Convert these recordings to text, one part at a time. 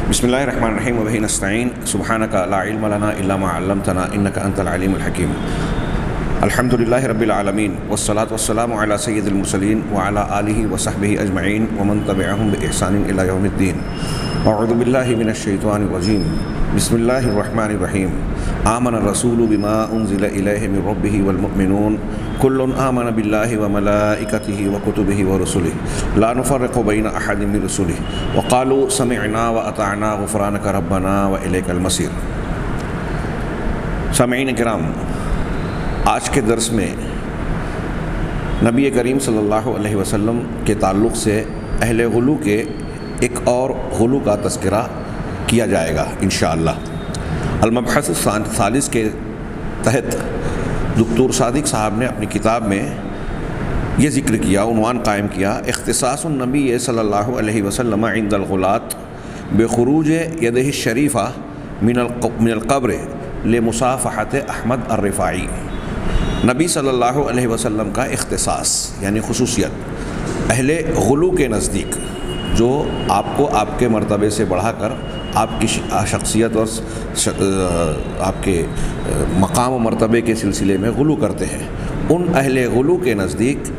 بسم اللہ الرحمن الرحیم وبہ نستعین سبحانک لا علم لنا الا ما علمتنا انک انت العلیم الحکیم. الحمد للہ رب العالمین والصلاة والسلام علی سید المرسلین وعلی آلہ وصحبہ اجمعین ومن تبعہم بإحسان الی یوم الدین. اعوذ باللہ من الشیطان الرجیم. بسم اللہ الرحمن الرحیم. آمن الرسول بما انزل الیہ من ربہ والمؤمنون کل آمن باللہ وملائکتہ وکتبہ ورسلہ لا نفرق بین احد من رسلہ وقالوا سمعنا واطعنا غفرانک ربنا والیک المصیر. سامعین کرام، آج کے درس میں نبی کریم صلی اللہ علیہ وسلم کے تعلق سے اہل غلو کے ایک اور غلو کا تذکرہ کیا جائے گا انشاءاللہ. المبحث الثالث کے تحت دکتور صادق صاحب نے اپنی کتاب میں یہ ذکر کیا، عنوان قائم کیا، اختصاص النبی صلی اللہ علیہ وسلم عند الغلاة بخروج یدہ الشریفہ من القبر لمصافحت احمد الرفاعی. نبی صلی اللہ علیہ وسلم کا اختصاص یعنی خصوصیت اہل غلو کے نزدیک، جو آپ کو آپ کے مرتبے سے بڑھا کر آپ کی شخصیت اور آپ کے مقام و مرتبے کے سلسلے میں غلو کرتے ہیں، ان اہل غلو کے نزدیک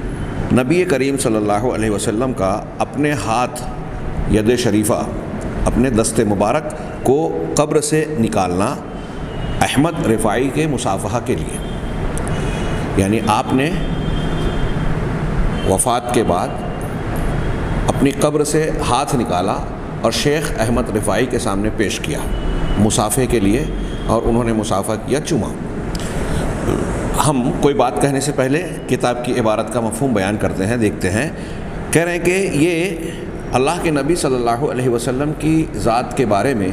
نبی کریم صلی اللہ علیہ وسلم کا اپنے ہاتھ ید شریفہ، اپنے دست مبارک کو قبر سے نکالنا احمد رفاعی کے مصافحہ کے لیے، یعنی آپ نے وفات کے بعد اپنی قبر سے ہاتھ نکالا اور شیخ احمد رفاعی کے سامنے پیش کیا مصافحے کے لیے، اور انہوں نے مصافحہ کیا، چوما. ہم کوئی بات کہنے سے پہلے کتاب کی عبارت کا مفہوم بیان کرتے ہیں، دیکھتے ہیں. کہہ رہے ہیں کہ یہ اللہ کے نبی صلی اللہ علیہ وسلم کی ذات کے بارے میں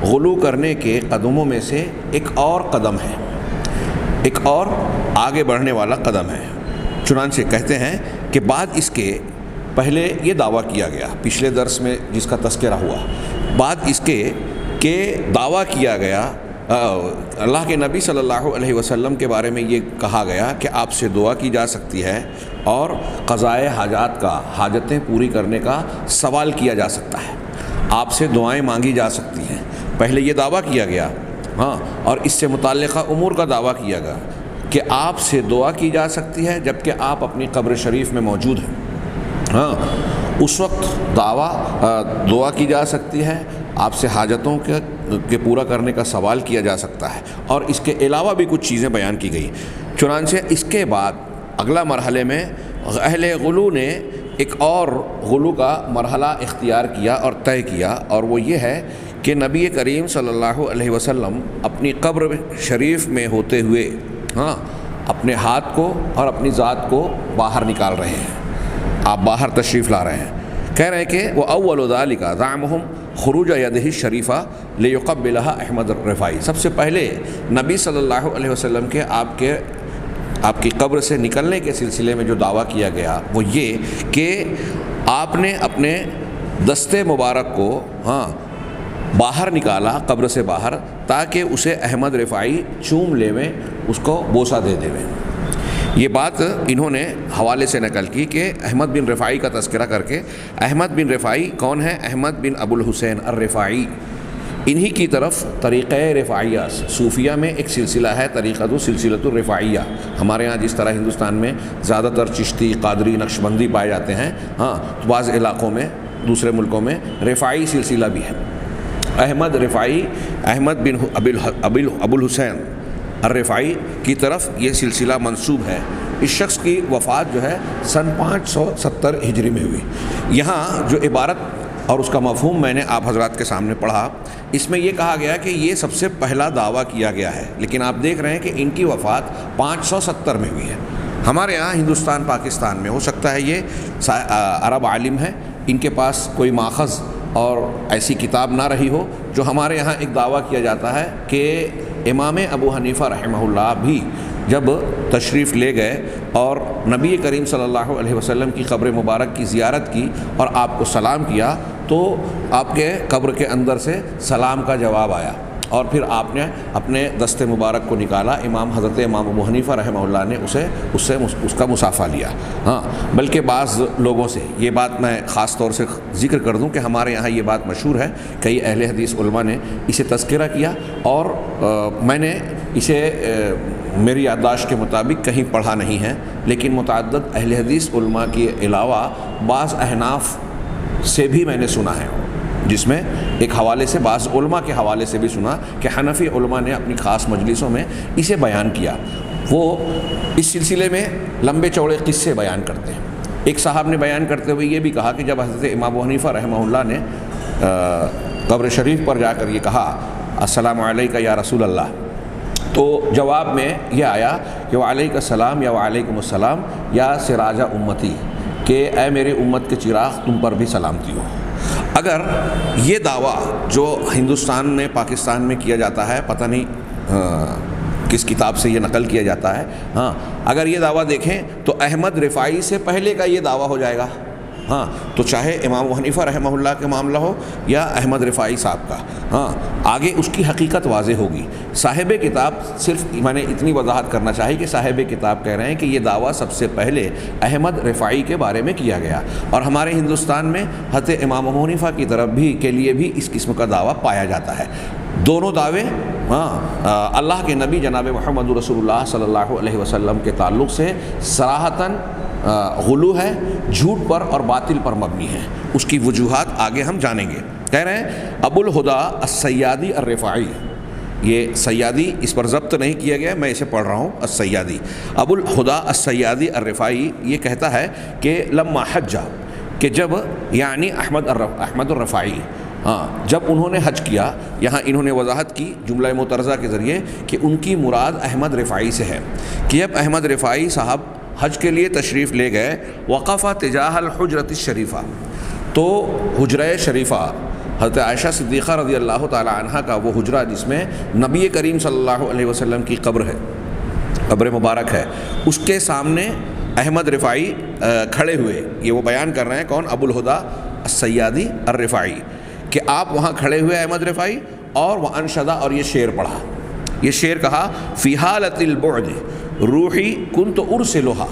غلو کرنے کے قدموں میں سے ایک اور قدم ہے، ایک اور آگے بڑھنے والا قدم ہے. چنانچہ کہتے ہیں کہ بعد اس کے پہلے یہ دعویٰ کیا گیا، پچھلے درس میں جس کا تذکرہ ہوا، بعد اس کے کہ دعویٰ کیا گیا اللہ کے نبی صلی اللہ علیہ وسلم کے بارے میں یہ کہا گیا کہ آپ سے دعا کی جا سکتی ہے اور قضائے حاجات کا، حاجتیں پوری کرنے کا سوال کیا جا سکتا ہے، آپ سے دعائیں مانگی جا سکتی ہیں. پہلے یہ دعویٰ کیا گیا، اور اس سے متعلقہ امور کا دعویٰ کیا گیا کہ آپ سے دعا کی جا سکتی ہے جبکہ آپ اپنی قبر شریف میں موجود ہیں. اس وقت دعا کی جا سکتی ہے، آپ سے حاجتوں کے پورا کرنے کا سوال کیا جا سکتا ہے، اور اس کے علاوہ بھی کچھ چیزیں بیان کی گئی. چنانچہ اس کے بعد اگلا مرحلے میں اہل غلو نے ایک اور غلو کا مرحلہ اختیار کیا اور طے کیا، اور وہ یہ ہے کہ نبی کریم صلی اللہ علیہ وسلم اپنی قبر شریف میں ہوتے ہوئے اپنے ہاتھ کو اور اپنی ذات کو باہر نکال رہے ہیں، آپ باہر تشریف لا رہے ہیں. کہہ رہے ہیں کہ وہ اول ذالک زعمہم خروج یدہ الشریفہ لیقبلہا احمد الرفاعی. سب سے پہلے نبی صلی اللہ علیہ وسلم کے آپ کی قبر سے نکلنے کے سلسلے میں جو دعویٰ کیا گیا وہ یہ کہ آپ نے اپنے دست مبارک کو باہر نکالا قبر سے باہر، تاکہ اسے احمد رفاعی چوم لے میں، اس کو بوسہ دے دے. یہ بات انہوں نے حوالے سے نقل کی کہ احمد بن رفاعی کا تذکرہ کر کے. احمد بن رفاعی کون ہے؟ احمد بن ابو الحسین الرفاعی. انہی کی طرف طریقہ رفاعیہ، صوفیہ میں ایک سلسلہ ہے سلسلۃ الرفاعیہ. ہمارے ہاں جس طرح ہندوستان میں زیادہ تر چشتی، قادری، نقشبندی پائے جاتے ہیں، بعض علاقوں میں، دوسرے ملکوں میں رفاعی سلسلہ بھی ہے. احمد رفاعی، احمد بن ابو الحسین الرفاعی کی طرف یہ سلسلہ منسوب ہے. اس شخص کی وفات جو ہے سن 570 ہجری میں ہوئی. یہاں جو عبارت اور اس کا مفہوم میں نے آپ حضرات کے سامنے پڑھا، اس میں یہ کہا گیا کہ یہ سب سے پہلا دعویٰ کیا گیا ہے، لیکن آپ دیکھ رہے ہیں کہ ان کی وفات 570 میں ہوئی ہے. ہمارے یہاں ہندوستان پاکستان میں ہو سکتا ہے یہ عرب عالم ہے، ان کے پاس کوئی ماخذ اور ایسی کتاب نہ رہی ہو. جو ہمارے یہاں ایک دعویٰ کیا جاتا ہے کہ امام ابو حنیفہ رحمہ اللہ بھی جب تشریف لے گئے اور نبی کریم صلی اللہ علیہ وسلم کی قبر مبارک کی زیارت کی اور آپ کو سلام کیا، تو آپ کے قبر کے اندر سے سلام کا جواب آیا، اور پھر آپ نے اپنے دست مبارک کو نکالا. حضرت امام ابو حنیفہ رحمہ اللہ نے اس کا مصافحہ لیا. ہاں بلکہ بعض لوگوں سے یہ بات میں خاص طور سے ذکر کر دوں کہ ہمارے یہاں یہ بات مشہور ہے, کئی اہل حدیث علماء نے اسے تذکرہ کیا, اور میں نے اسے میری یادداشت کے مطابق کہیں پڑھا نہیں ہے, لیکن متعدد اہل حدیث علماء کے علاوہ بعض احناف سے بھی میں نے سنا ہے, جس میں ایک حوالے سے بعض علماء کے حوالے سے بھی سنا کہ حنفی علماء نے اپنی خاص مجلسوں میں اسے بیان کیا. وہ اس سلسلے میں لمبے چوڑے قصے بیان کرتے ہیں. ایک صاحب نے بیان کرتے ہوئے یہ بھی کہا کہ جب حضرت امام ابو حنیفہ رحمہ اللہ نے قبر شریف پر جا کر یہ کہا السلام علیکہ یا رسول اللہ, تو جواب میں یہ آیا کہ وعلیک السلام یا وعلیکم السلام یا سراج امتی, کہ اے میرے امت کے چراغ تم پر بھی سلامتی ہو. اگر یہ دعویٰ جو ہندوستان میں پاکستان میں کیا جاتا ہے, پتہ نہیں کس کتاب سے یہ نقل کیا جاتا ہے, ہاں اگر یہ دعویٰ دیکھیں تو احمد رفاعی سے پہلے کا یہ دعویٰ ہو جائے گا. ہاں تو چاہے امام ابو حنیفہ رحمہ اللہ کا معاملہ ہو یا احمد رفاعی صاحب کا, ہاں آگے اس کی حقیقت واضح ہوگی. صاحب کتاب, صرف میں نے اتنی وضاحت کرنا چاہی کہ صاحب کتاب کہہ رہے ہیں کہ یہ دعویٰ سب سے پہلے احمد رفاعی کے بارے میں کیا گیا, اور ہمارے ہندوستان میں حضرت امام ابو حنیفہ کی طرف بھی کے لیے بھی اس قسم کا دعویٰ پایا جاتا ہے. دونوں دعوے اللہ کے نبی جناب محمد رسول اللہ صلی اللہ علیہ وسلم کے تعلق سے صراحتاً غلو ہے, جھوٹ پر اور باطل پر مبنی ہے. اس کی وجوہات آگے ہم جانیں گے. کہہ رہے ہیں ابو الہدا السیادی الرفاعی, یہ سیادی اس پر ضبط نہیں کیا گیا, میں اسے پڑھ رہا ہوں السیادی. ابو الہدا السیادی الرفاعی یہ کہتا ہے کہ لما حجہ, کہ جب یعنی احمد الرفاعی, جب انہوں نے حج کیا, یہاں انہوں نے وضاحت کی جملہ معترضہ کے ذریعے کہ ان کی مراد احمد رفاعی سے ہے, کہ جب احمد رفاعی صاحب حج کے لیے تشریف لے گئے, وقف تجاہ الحجرۃ الشریفہ, تو حجرہ شریفہ حضرت عائشہ صدیقہ رضی اللہ تعالی عنہ کا وہ حجرہ جس میں نبی کریم صلی اللہ علیہ وسلم کی قبر ہے, قبر مبارک ہے, اس کے سامنے احمد رفاعی کھڑے ہوئے. یہ وہ بیان کر رہے ہیں کون؟ ابو الہدا السیادی الرفاعی, کہ آپ وہاں کھڑے ہوئے احمد رفاعی, اور وہ انشدہ, اور یہ شعر پڑھا. یہ شعر کہا فی حالۃ البعد روحی کنت ارسلھا,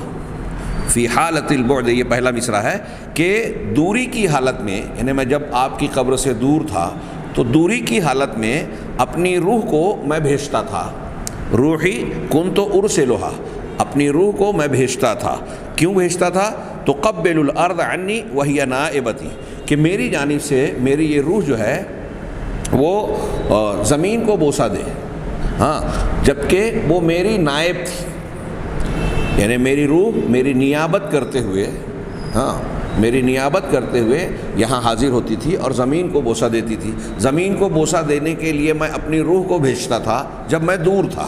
فی حالۃ البعد, یہ پہلا مصرع ہے کہ دوری کی حالت میں, یعنی میں جب آپ کی قبر سے دور تھا تو دوری کی حالت میں اپنی روح کو میں بھیجتا تھا. روحی کنت ارسلھا, اپنی روح کو میں بھیجتا تھا. کیوں بھیجتا تھا؟ تو قبل الارض عنی وہی نائبتی, کہ میری جانب سے میری یہ روح جو ہے وہ زمین کو بوسہ دے, ہاں جبکہ وہ میری نائب تھی, یعنی میری روح میری نیابت کرتے ہوئے, میری نیابت کرتے ہوئے یہاں حاضر ہوتی تھی اور زمین کو بوسہ دیتی تھی. زمین کو بوسہ دینے کے لیے میں اپنی روح کو بھیجتا تھا جب میں دور تھا.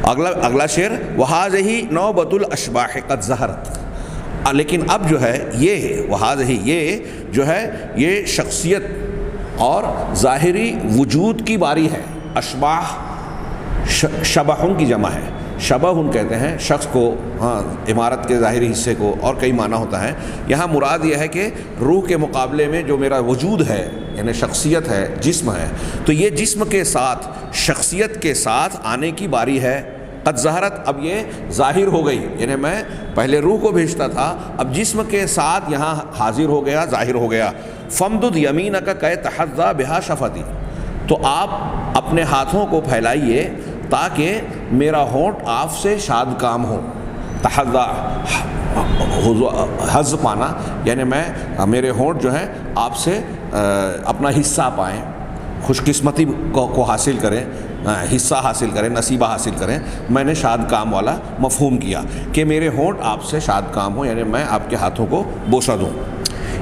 اگلا شعر وَهَذِهِ نَوْبَةُ الْأَشْبَاحِ قَدْ ظَهَرَتْ, لیکن اب جو ہے یہ وَهَذِهِ, یہ جو ہے یہ شخصیت اور ظاہری وجود کی باری ہے. اشباح شبحن کی جمع ہے, شبحن کہتے ہیں شخص کو, عمارت کے ظاہری حصے کو, اور کئی معنی ہوتا ہے. یہاں مراد یہ ہے کہ روح کے مقابلے میں جو میرا وجود ہے, یعنی شخصیت ہے, جسم ہے, تو یہ جسم کے ساتھ شخصیت کے ساتھ آنے کی باری ہے. قد ظہرت, اب یہ ظاہر ہو گئی, یعنی میں پہلے روح کو بھیجتا تھا, اب جسم کے ساتھ یہاں حاضر ہو گیا, ظاہر ہو گیا. فمدد یمینک کہ تحظی بہا شفتی, تو آپ اپنے ہاتھوں کو پھیلائیے تاکہ میرا ہونٹ آپ سے شاد کام ہو. تحظی حظ پانا, یعنی میرے ہونٹ جو ہیں آپ سے اپنا حصہ پائیں, خوش قسمتی کو حاصل کریں, حصہ حاصل کریں, نصیبہ حاصل کریں. میں نے شاد کام والا مفہوم کیا کہ میرے ہونٹ آپ سے شاد کام ہو, یعنی میں آپ کے ہاتھوں کو بوسہ دوں.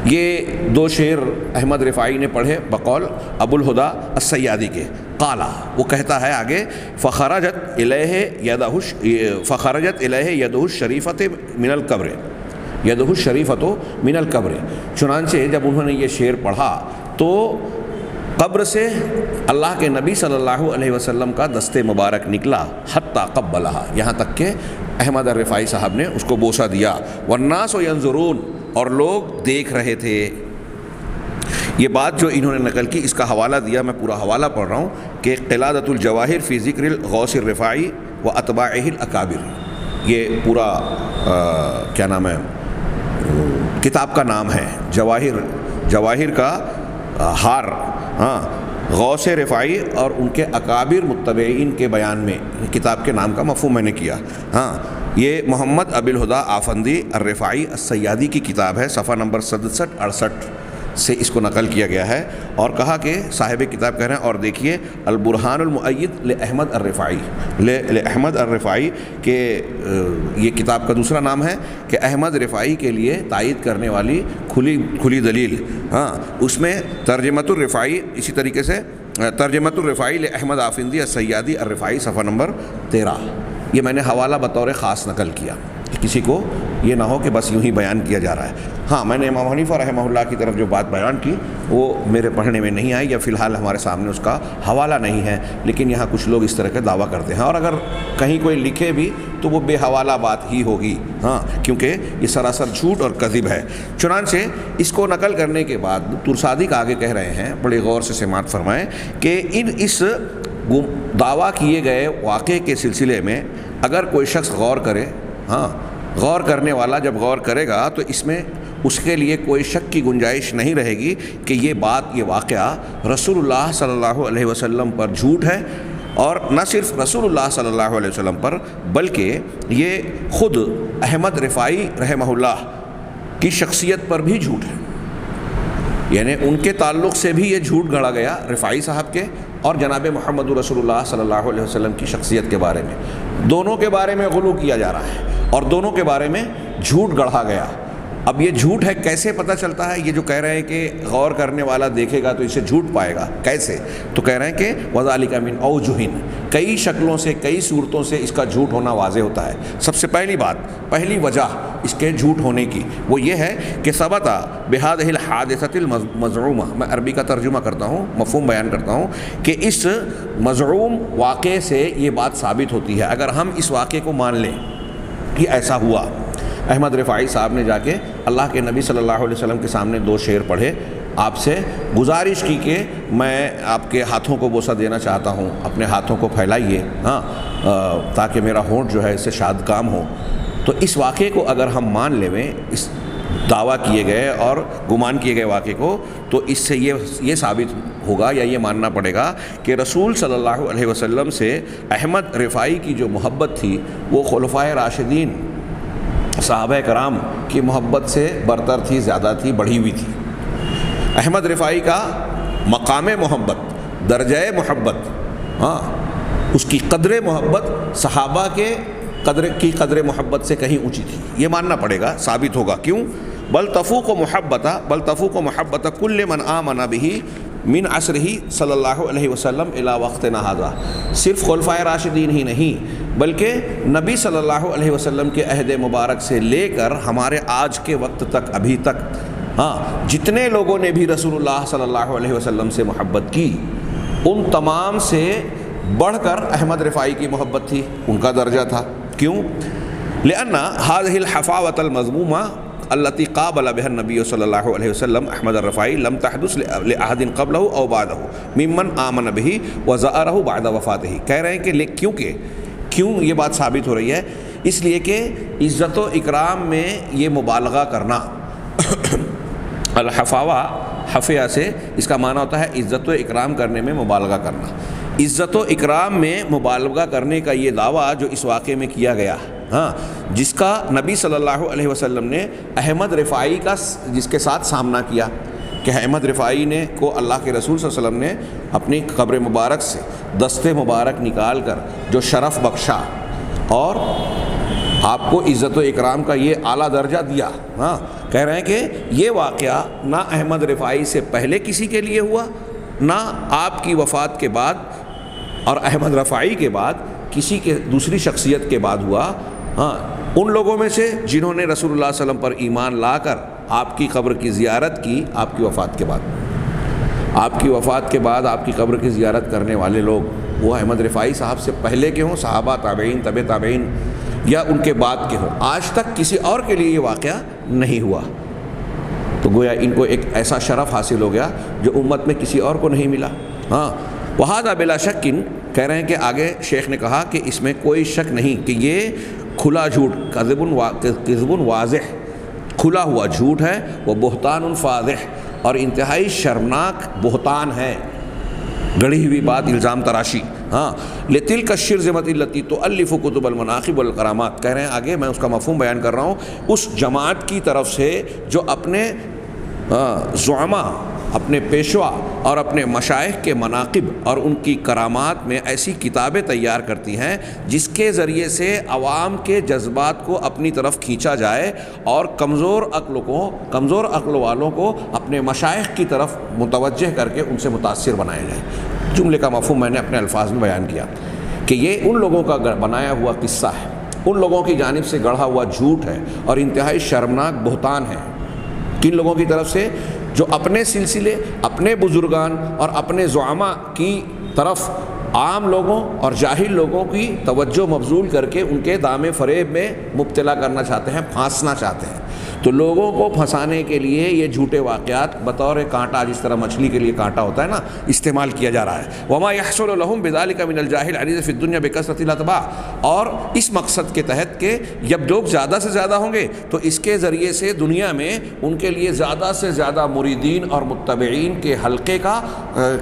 یہ دو شعر احمد رفاعی نے پڑھے بقول ابو الہدا السیادی کے. قالا, وہ کہتا ہے آگے فخرجت الیہ یدہ الشریفۃ من القبر, یدہ الشریفۃ من القبر. چنانچہ جب انہوں نے یہ شعر پڑھا تو قبر سے اللہ کے نبی صلی اللہ علیہ وسلم کا دست مبارک نکلا, حتی قبلہا, یہاں تک کہ احمد الرفاعی صاحب نے اس کو بوسہ دیا. والناس ینظرون, اور لوگ دیکھ رہے تھے. یہ بات جو انہوں نے نقل کی اس کا حوالہ دیا، میں پورا حوالہ پڑھ رہا ہوں کہ قلادۃ الجواہر فی ذکر الغوث الرفاعی و اتباعہ الاکابر، یہ پورا کیا نام ہے کتاب کا نام ہے، جواہر کا ہار، ہاں، غوث رفاعی اور ان کے اکابر متبعین کے بیان میں کتاب کے نام کا مفہوم میں نے کیا۔ ہاں، یہ محمد ابی الہدیٰ آفندی الرفاعی السیادی کی کتاب ہے، صفحہ نمبر 67-68 سے اس کو نقل کیا گیا ہے، اور کہا کہ صاحب کتاب کہہ رہے ہیں اور دیکھیے البرہان المؤید لأحمد الرفاعی، لأحمد الرفاعی کہ یہ کتاب کا دوسرا نام ہے کہ احمد رفاعی کے لیے تائید کرنے والی کھلی دلیل۔ ہاں، اس میں ترجمۃ الرفاعی، اسی طریقے سے ترجمۃ الرفاعی لأحمد آفندی السیادی الرفاعی صفحہ نمبر 13، یہ میں نے حوالہ بطور خاص نقل کیا کہ کسی کو یہ نہ ہو کہ بس یوں ہی بیان کیا جا رہا ہے۔ ہاں، میں نے امام حنیفہ رحمہ اللہ کی طرف جو بات بیان کی وہ میرے پڑھنے میں نہیں آئی، یا فی الحال ہمارے سامنے اس کا حوالہ نہیں ہے، لیکن یہاں کچھ لوگ اس طرح کا دعویٰ کرتے ہیں، اور اگر کہیں کوئی لکھے بھی تو وہ بے حوالہ بات ہی ہوگی، ہاں، کیونکہ یہ سراسر جھوٹ اور کذب ہے۔ چنانچہ اس کو نقل کرنے کے بعد دکتور صادق آگے کہہ رہے ہیں، بڑے غور سے سماعت فرمائیں، کہ اس دعویٰ کیے گئے واقعے کے سلسلے میں اگر کوئی شخص غور کرے، ہاں، غور کرنے والا جب غور کرے گا تو اس میں اس کے لیے کوئی شک کی گنجائش نہیں رہے گی کہ یہ واقعہ رسول اللہ صلی اللہ علیہ وسلم پر جھوٹ ہے، اور نہ صرف رسول اللہ صلی اللہ علیہ وسلم پر بلکہ یہ خود احمد رفاعی رحمہ اللہ کی شخصیت پر بھی جھوٹ ہے، یعنی ان کے تعلق سے بھی یہ جھوٹ گھڑا گیا رفاعی صاحب کے اور جناب محمد رسول اللہ صلی اللہ علیہ وسلم کی شخصیت کے بارے میں، دونوں کے بارے میں غلو کیا جا رہا ہے اور دونوں کے بارے میں جھوٹ گڑھا گیا۔ اب یہ جھوٹ ہے کیسے پتہ چلتا ہے؟ یہ جو کہہ رہے ہیں کہ غور کرنے والا دیکھے گا تو اسے جھوٹ پائے گا، کیسے؟ تو کہہ رہے ہیں کہ وَذَلِكَ مِنْ أَوْجُهٍ، کئی شکلوں سے، کئی صورتوں سے اس کا جھوٹ ہونا واضح ہوتا ہے۔ سب سے پہلی وجہ اس کے جھوٹ ہونے کی وہ یہ ہے کہ ثبت بهذه الحادثة المزعومة، میں عربی کا ترجمہ کرتا ہوں، مفہوم بیان کرتا ہوں، کہ اس مزعوم واقعے سے یہ بات ثابت ہوتی ہے، اگر ہم اس واقعے کو مان لیں کہ ایسا ہوا۔ احمد رفاعی صاحب نے جا کے اللہ کے نبی صلی اللہ علیہ وسلم کے سامنے 2 شعر پڑھے، آپ سے گزارش کی کہ میں آپ کے ہاتھوں کو بوسہ دینا چاہتا ہوں، اپنے ہاتھوں کو پھیلائیے، ہاں، تاکہ میرا ہونٹ جو ہے اس سے شاد کام ہو۔ تو اس واقعے کو اگر ہم مان لیں، اس دعویٰ کیے گئے اور گمان کیے گئے واقعے کو، تو اس سے یہ ثابت ہوگا یا یہ ماننا پڑے گا کہ رسول صلی اللہ علیہ وسلم سے احمد رفاعی کی جو محبت تھی وہ خلفائے راشدین صحابہ کرام کی محبت سے برتر تھی، زیادہ تھی، بڑھی ہوئی تھی۔ احمد رفاعی کا مقام محبت، درجہ محبت، ہاں، اس کی قدر محبت صحابہ کے قدر محبت سے کہیں اونچی تھی، یہ ماننا پڑے گا، ثابت ہوگا۔ کیوں؟ بل تفوق محبت کل من آمن به من عصرہ صلی اللہ علیہ وسلم الی وقتنا ھذا، صرف خلفائے راشدین ہی نہیں بلکہ نبی صلی اللہ علیہ وسلم کے عہد مبارک سے لے کر ہمارے آج کے وقت تک، ابھی تک، ہاں، جتنے لوگوں نے بھی رسول اللہ صلی اللہ علیہ وسلم سے محبت کی ان تمام سے بڑھ کر احمد رفاعی کی محبت تھی، ان کا درجہ تھا۔ کیوں؟ لأن هذه الحفاوة المذمومة التي قابل بها النبي صلی اللہ علیہ وسلم احمد الرفاعی لم تحدث لأحد قبله او بعده ممن آمن به وزاره بعد وفاته۔ کہہ رہے ہیں کہ کیوں یہ بات ثابت ہو رہی ہے؟ اس لیے کہ عزت و اکرام میں یہ مبالغہ کرنا، الحفاوہ حفیہ سے اس کا معنی ہوتا ہے عزت و اکرام کرنے میں مبالغہ کرنا، عزت و اکرام میں مبالغہ کرنے کا یہ دعویٰ جو اس واقعے میں کیا گیا، ہاں، جس کا نبی صلی اللہ علیہ وسلم نے احمد رفاعی کا جس کے ساتھ سامنا کیا کہ احمد رفاعی نے کو اللہ کے رسول صلی اللہ علیہ وسلم نے اپنی قبر مبارک سے دست مبارک نکال کر جو شرف بخشا اور آپ کو عزت و اکرام کا یہ اعلیٰ درجہ دیا، ہاں، کہہ رہے ہیں کہ یہ واقعہ نہ احمد رفاعی سے پہلے کسی کے لیے ہوا، نہ آپ کی وفات کے بعد اور احمد رفاعی کے بعد کسی کے دوسری شخصیت کے بعد ہوا، ہاں، ان لوگوں میں سے جنہوں نے رسول اللہ صلی اللہ علیہ وسلم پر ایمان لا کر آپ کی قبر کی زیارت کی آپ کی وفات کے بعد۔ آپ کی وفات کے بعد آپ کی قبر کی زیارت کرنے والے لوگ وہ احمد رفاعی صاحب سے پہلے کے ہوں، صحابہ، تابعین، تبع تابعین، یا ان کے بعد کے ہوں، آج تک کسی اور کے لیے یہ واقعہ نہیں ہوا۔ تو گویا ان کو ایک ایسا شرف حاصل ہو گیا جو امت میں کسی اور کو نہیں ملا. ہاں وہذا بلا شک، کہہ رہے ہیں کہ آگے شیخ نے کہا کہ اس میں کوئی شک نہیں کہ یہ کھلا جھوٹ، کذب واضح، کھلا ہوا جھوٹ ہے، وہ بہتان فاضح، اور انتہائی شرمناک بہتان ہے، گڑھی ہوئی بات، الزام تراشی. ہاں لتلک الشرذمۃ التی تؤلف کتب المناقب والکرامات، کہہ رہے ہیں آگے میں اس کا مفہوم بیان کر رہا ہوں، اس جماعت کی طرف سے جو اپنے زعماء، اپنے پیشوا اور اپنے مشائخ کے مناقب اور ان کی کرامات میں ایسی کتابیں تیار کرتی ہیں جس کے ذریعے سے عوام کے جذبات کو اپنی طرف کھینچا جائے اور کمزور عقل والوں کو اپنے مشائخ کی طرف متوجہ کر کے ان سے متاثر بنایا جائے. جملے کا مفہوم میں نے اپنے الفاظ میں بیان کیا کہ یہ ان لوگوں کا بنایا ہوا قصہ ہے، ان لوگوں کی جانب سے گڑھا ہوا جھوٹ ہے اور انتہائی شرمناک بہتان ہے. کن لوگوں کی طرف سے؟ جو اپنے سلسلے، اپنے بزرگان اور اپنے زعماء کی طرف عام لوگوں اور جاہل لوگوں کی توجہ مبذول کر کے ان کے دام فریب میں مبتلا کرنا چاہتے ہیں، پھانسنا چاہتے ہیں. تو لوگوں کو پھنسانے کے لیے یہ جھوٹے واقعات بطور کانٹا، جس طرح مچھلی کے لیے کانٹا ہوتا ہے نا، استعمال کیا جا رہا ہے. وما يحصل لهم بذلك من الجاهل العريض في الدنيا بكثرة الاتباع، اور اس مقصد کے تحت کہ جب لوگ زیادہ سے زیادہ ہوں گے تو اس کے ذریعے سے دنیا میں ان کے لیے زیادہ سے زیادہ مریدین اور متبعین کے حلقے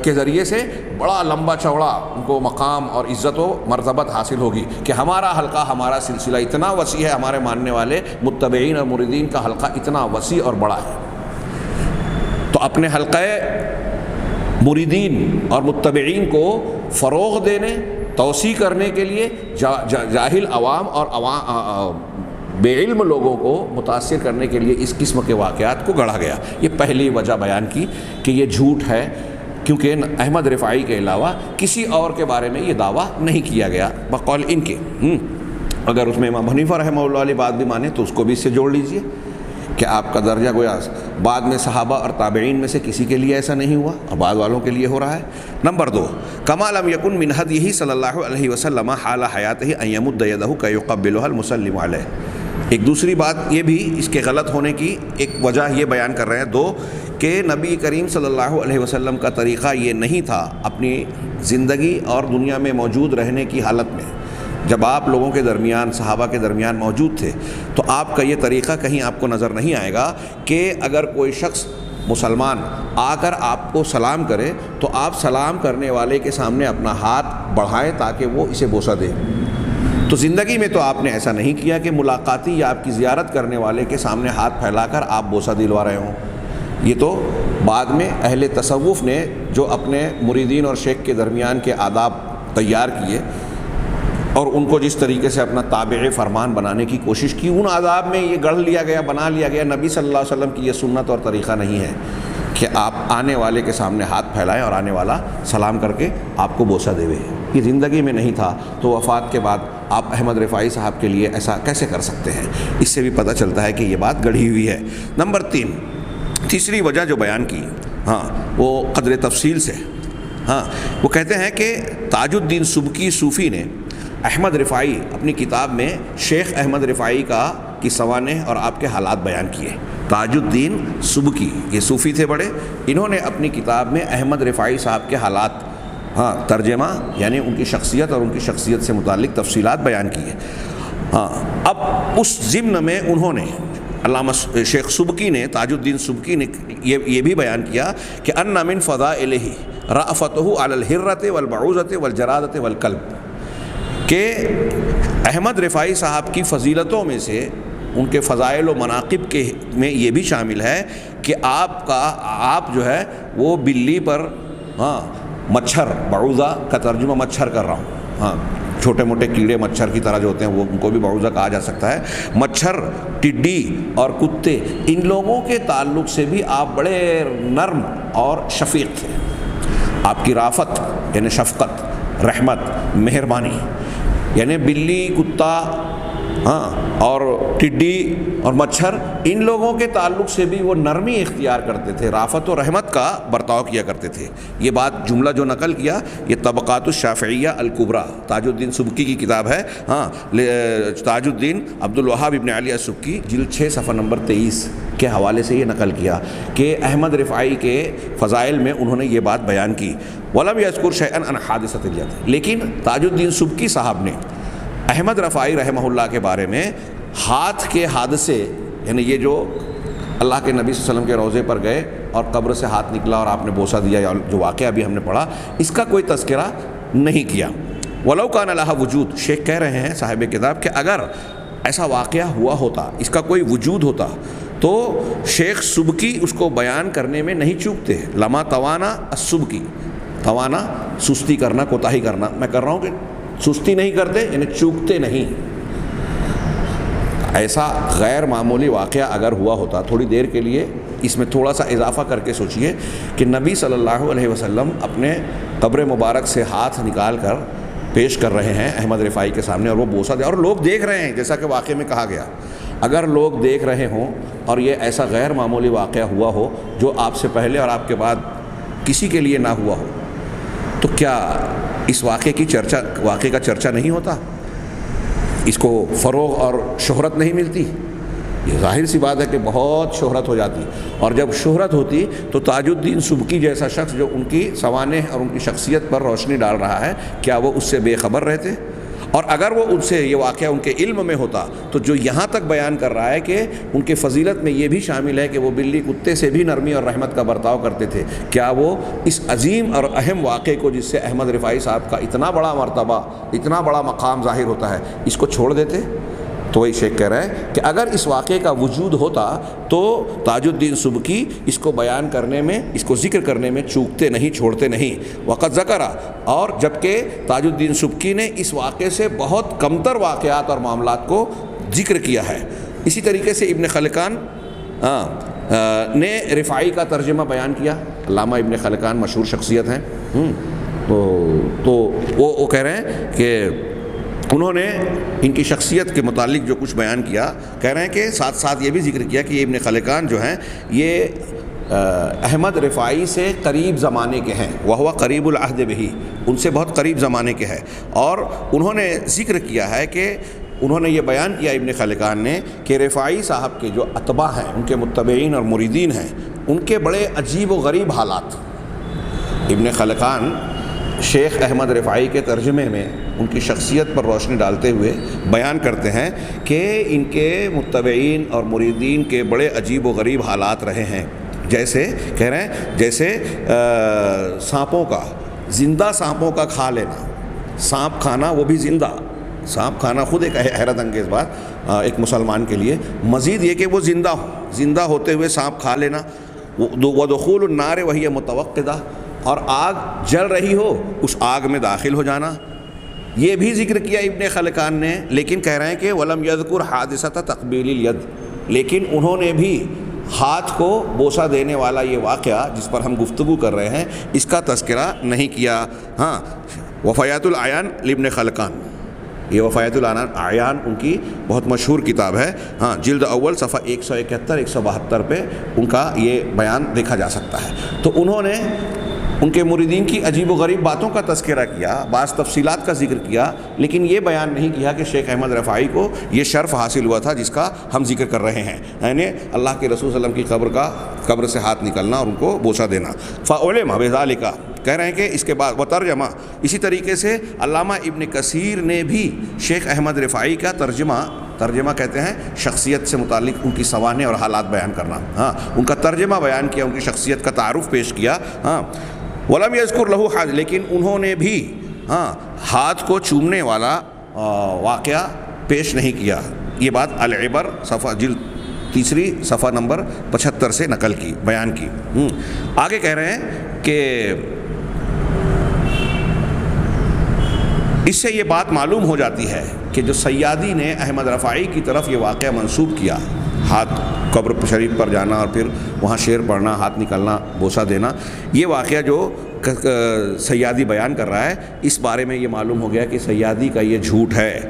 کے ذریعے سے بڑا لمبا چوڑا ان کو مقام اور عزت و مرتبت حاصل ہوگی کہ ہمارا حلقہ، ہمارا سلسلہ اتنا وسیع ہے، ہمارے ماننے والے متبعین اور مریدین کا حلقہ اتنا وسیع اور بڑا ہے. تو اپنے حلقہ مریدین اور متبعین کو فروغ دینے، توسیع کرنے کے لیے جاہل عوام اور بے علم لوگوں کو متاثر کرنے کے لیے اس قسم کے واقعات کو گڑھا گیا. یہ پہلی وجہ بیان کی کہ یہ جھوٹ ہے، کیونکہ احمد رفاعی کے علاوہ کسی اور کے بارے میں یہ دعویٰ نہیں کیا گیا بقول ان کے. اگر اس میں امام حنیفہ رحمہ اللہ علیہ بات بھی مانے تو اس کو بھی اس سے جوڑ لیجئے کہ آپ کا درجہ گویا بعد میں صحابہ اور تابعین میں سے کسی کے لیے ایسا نہیں ہوا اور بعد والوں کے لیے ہو رہا ہے. نمبر 2، کما لم یکن من ہدیہ صلی اللہ علیہ وسلم حال حیاتہ ان یمد یدہ کیقبلها المسلم علیہ. ایک دوسری بات یہ بھی اس کے غلط ہونے کی ایک وجہ یہ بیان کر رہے ہیں 2 کہ نبی کریم صلی اللہ علیہ وسلم کا طریقہ یہ نہیں تھا اپنی زندگی اور دنیا میں موجود رہنے کی حالت میں، جب آپ لوگوں کے درمیان، صحابہ کے درمیان موجود تھے تو آپ کا یہ طریقہ کہیں آپ کو نظر نہیں آئے گا کہ اگر کوئی شخص مسلمان آ کر آپ کو سلام کرے تو آپ سلام کرنے والے کے سامنے اپنا ہاتھ بڑھائیں تاکہ وہ اسے بوسہ دے. تو زندگی میں تو آپ نے ایسا نہیں کیا کہ ملاقاتی یا آپ کی زیارت کرنے والے کے سامنے ہاتھ پھیلا کر آپ بوسہ دلوا رہے ہوں. یہ تو بعد میں اہل تصوف نے جو اپنے مریدین اور شیخ کے درمیان کے آداب تیار کیے اور ان کو جس طریقے سے اپنا تابع فرمان بنانے کی کوشش کی، ان آداب میں یہ گڑھ لیا گیا، بنا لیا گیا. نبی صلی اللہ علیہ وسلم کی یہ سنت اور طریقہ نہیں ہے کہ آپ آنے والے کے سامنے ہاتھ پھیلائیں اور آنے والا سلام کر کے آپ کو بوسہ دے. یہ زندگی میں نہیں تھا تو وفات کے بعد آپ احمد رفاعی صاحب کے لیے ایسا کیسے کر سکتے ہیں؟ اس سے بھی پتہ چلتا ہے کہ یہ بات گڑھی ہوئی ہے. نمبر 3، تیسری وجہ جو بیان کی وہ قدر تفصیل سے. وہ کہتے ہیں کہ تاج الدین سبکی صوفی نے احمد رفاعی اپنی کتاب میں شیخ احمد رفاعی کی سوانح اور آپ کے حالات بیان کیے. تاج الدین سبکی یہ صوفی تھے بڑے، انہوں نے اپنی کتاب میں احمد رفاعی صاحب کے حالات ترجمہ یعنی ان کی شخصیت اور ان کی شخصیت سے متعلق تفصیلات بیان کی ہے. اب اس ضمن میں انہوں نے علامہ شیخ سبکی نے، تاج الدین سبکی نے یہ بھی بیان کیا کہ ان من فضائلہ رأفتہ علی الحرۃ والبعوضۃ والجرادۃ والکلب، کہ احمد رفاعی صاحب کی فضیلتوں میں سے، ان کے فضائل و مناقب کے میں یہ بھی شامل ہے کہ آپ جو ہے وہ بلی پر مچھر، بعوضہ کا ترجمہ مچھر کر رہا ہوں، چھوٹے موٹے کیڑے مچھر کی طرح جو ہوتے ہیں وہ ان کو بھی بعوضہ کہا جا سکتا ہے. مچھر، ٹڈی اور کتے، ان لوگوں کے تعلق سے بھی آپ بڑے نرم اور شفیق تھے. آپ کی رافت یعنی شفقت، رحمت، مہربانی، یعنی بلی، کتا اور ٹڈی اور مچھر، ان لوگوں کے تعلق سے بھی وہ نرمی اختیار کرتے تھے، رافت و رحمت کا برتاؤ کیا کرتے تھے. یہ بات جملہ جو نقل کیا یہ طبقات الشافعیہ الکبریٰ تاج الدین سبکی کی کتاب ہے. تاج الدین عبد الوہاب ابن علی السبکی، جلد 6 صفحہ نمبر 23. کے حوالے سے یہ نقل کیا کہ احمد رفاعی کے فضائل میں انہوں نے یہ بات بیان کی. ولم یذکر شیئا عن حادثۃ الید، لیکن تاج الدین سبکی صاحب نے احمد رفاعی رحمہ اللہ کے بارے میں ہاتھ کے حادثے، یعنی یہ جو اللہ کے نبی صلی اللہ علیہ وسلم کے روضے پر گئے اور قبر سے ہاتھ نکلا اور آپ نے بوسہ دیا، یا جو واقعہ بھی ہم نے پڑھا، اس کا کوئی تذکرہ نہیں کیا. ولو کان لہا وجود، شیخ کہہ رہے ہیں صاحب کتاب کہ اگر ایسا واقعہ ہوا ہوتا، اس کا کوئی وجود ہوتا، تو شیخ سبکی اس کو بیان کرنے میں نہیں چوکتے. لما توانا السبکی، توانا سستی کرنا، کوتاہی کرنا. میں کر رہا ہوں کہ سستی نہیں کرتے، یعنی چوکتے نہیں. ایسا غیر معمولی واقعہ اگر ہوا ہوتا، تھوڑی دیر کے لیے اس میں تھوڑا سا اضافہ کر کے سوچئے کہ نبی صلی اللہ علیہ وسلم اپنے قبر مبارک سے ہاتھ نکال کر پیش کر رہے ہیں احمد رفاعی کے سامنے، اور وہ بوسہ دے، اور لوگ دیکھ رہے ہیں، جیسا کہ واقعے میں کہا گیا. اگر لوگ دیکھ رہے ہوں اور یہ ایسا غیر معمولی واقعہ ہوا ہو جو آپ سے پہلے اور آپ کے بعد کسی کے لیے نہ ہوا ہو، تو کیا اس واقعے کا چرچا نہیں ہوتا؟ اس کو فروغ اور شہرت نہیں ملتی؟ یہ ظاہر سی بات ہے کہ بہت شہرت ہو جاتی، اور جب شہرت ہوتی تو تاج الدین سبکی جیسا شخص جو ان کی سوانح اور ان کی شخصیت پر روشنی ڈال رہا ہے، کیا وہ اس سے بے خبر رہتے؟ اور اگر وہ ان سے یہ واقعہ ان کے علم میں ہوتا تو جو یہاں تک بیان کر رہا ہے کہ ان کے فضیلت میں یہ بھی شامل ہے کہ وہ بلی کتے سے بھی نرمی اور رحمت کا برتاؤ کرتے تھے، کیا وہ اس عظیم اور اہم واقعے کو، جس سے احمد رفاعی صاحب کا اتنا بڑا مرتبہ، اتنا بڑا مقام ظاہر ہوتا ہے، اس کو چھوڑ دیتے؟ تو وہی شیخ کہہ رہا ہے کہ اگر اس واقعے کا وجود ہوتا تو تاج الدین سبکی اس کو بیان کرنے میں، اس کو ذکر کرنے میں چوکتے نہیں، چھوڑتے نہیں. وقت ذکر، اور جبکہ تاج الدین سبکی نے اس واقعے سے بہت کمتر واقعات اور معاملات کو ذکر کیا ہے. اسی طریقے سے ابن خلکان نے رفاعی کا ترجمہ بیان کیا. علامہ ابن خلکان مشہور شخصیت ہیں، تو وہ کہہ رہے ہیں کہ انہوں نے ان کی شخصیت کے متعلق جو کچھ بیان کیا، کہہ رہے ہیں کہ ساتھ ساتھ یہ بھی ذکر کیا کہ یہ ابن خلکان جو ہیں یہ احمد رفاعی سے قریب زمانے کے ہیں، وہو قریب العہد بہ، ان سے بہت قریب زمانے کے ہیں. اور انہوں نے ذکر کیا ہے کہ انہوں نے یہ بیان کیا ابن خلکان نے کہ رفاعی صاحب کے جو اتباع ہیں، ان کے متبعین اور مریدین ہیں، ان کے بڑے عجیب و غریب حالات. ابن خلکان شیخ احمد رفاعی کے ترجمے میں ان کی شخصیت پر روشنی ڈالتے ہوئے بیان کرتے ہیں کہ ان کے متبعین اور مریدین کے بڑے عجیب و غریب حالات رہے ہیں. جیسے کہہ رہے ہیں، جیسے سانپوں کا، زندہ سانپوں کا کھا لینا، سانپ کھانا، وہ بھی زندہ سانپ کھانا خود ایک حیرت انگیز بات ایک مسلمان کے لیے. مزید یہ کہ وہ زندہ ہوتے ہوئے سانپ کھا لینا. وَدُخُولُ النَّارِ وَهِيَ مُتَوَقِّدَةٌ، اور آگ جل رہی ہو، اس آگ میں داخل ہو جانا. یہ بھی ذکر کیا ابن خلکان نے، لیکن کہہ رہے ہیں کہ وَلَمْ يَذْكُرْ حَادِثَةَ تَقْبِيلِ الْيَدِ، لیکن انہوں نے بھی ہاتھ کو بوسہ دینے والا یہ واقعہ جس پر ہم گفتگو کر رہے ہیں، اس کا تذکرہ نہیں کیا. ہاں، وفایات العیان لابن خلکان، یہ وفایات العیان ان کی بہت مشہور کتاب ہے. ہاں، جلد اول صفحہ 171 172 پہ ان کا یہ بیان دیکھا جا سکتا ہے. تو انہوں نے ان کے مریدین کی عجیب و غریب باتوں کا تذکرہ کیا، بعض تفصیلات کا ذکر کیا، لیکن یہ بیان نہیں کیا کہ شیخ احمد رفاعی کو یہ شرف حاصل ہوا تھا جس کا ہم ذکر کر رہے ہیں، یعنی اللہ کے رسول صلی اللہ علیہ وسلم کی قبر سے ہاتھ نکلنا اور ان کو بوسہ دینا. فعلم بذالک، کہہ رہے ہیں کہ اس کے بعد وہ ترجمہ، اسی طریقے سے علامہ ابن کثیر نے بھی شیخ احمد رفاعی کا ترجمہ کہتے ہیں شخصیت سے متعلق ان کی سوانح اور حالات بیان کرنا. ہاں، ان کا ترجمہ بیان کیا، ان کی شخصیت کا تعارف پیش کیا. ہاں، ولم یذکر لہ حاج، لیکن انہوں نے بھی ہاتھ کو چومنے والا واقعہ پیش نہیں کیا. یہ بات العبر صفحہ جلد 3 صفحہ نمبر 75 سے نقل کی، بیان کی. آگے کہہ رہے ہیں کہ اس سے یہ بات معلوم ہو جاتی ہے کہ جو سیادی نے احمد رفاعی کی طرف یہ واقعہ منسوب کیا، ہاتھ قبر شریف پر جانا اور پھر وہاں شعر پڑھنا، ہاتھ نکلنا، بوسہ دینا، یہ واقعہ جو سیادی بیان کر رہا ہے، اس بارے میں یہ معلوم ہو گیا کہ سیادی کا یہ جھوٹ ہے.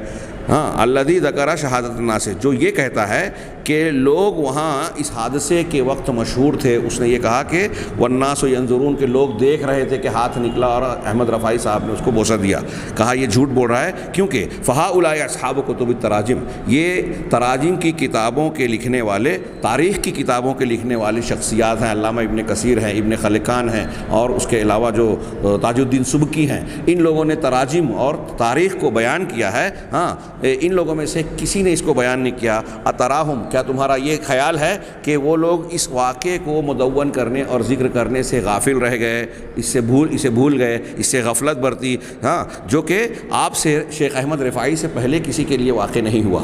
ہاں، الذی ذکر شہادت الناس، جو یہ کہتا ہے کہ لوگ وہاں اس حادثے کے وقت مشہور تھے. اس نے یہ کہا کہ والناس ینظرون، کہ لوگ دیکھ رہے تھے کہ ہاتھ نکلا اور احمد رفاعی صاحب نے اس کو بوسہ دیا. کہا یہ جھوٹ بول رہا ہے، کیونکہ فہؤلاء اصحاب کتب التراجم، یہ تراجم کی کتابوں کے لکھنے والے، تاریخ کی کتابوں کے لکھنے والے شخصیات ہیں. علامہ ابن کثیر ہیں، ابن خلکان ہیں، اور اس کے علاوہ جو تاج الدین سبکی ہیں. ان لوگوں نے تراجم اور تاریخ کو بیان کیا ہے. ہاں، ان لوگوں میں سے کسی نے اس کو بیان نہیں کیا. اتراہم، کیا تمہارا یہ خیال ہے کہ وہ لوگ اس واقعے کو مدون کرنے اور ذکر کرنے سے غافل رہ گئے، اسے بھول گئے، اس سے غفلت برتی؟ ہاں، جو کہ آپ سے شیخ احمد رفاعی سے پہلے کسی کے لیے واقع نہیں ہوا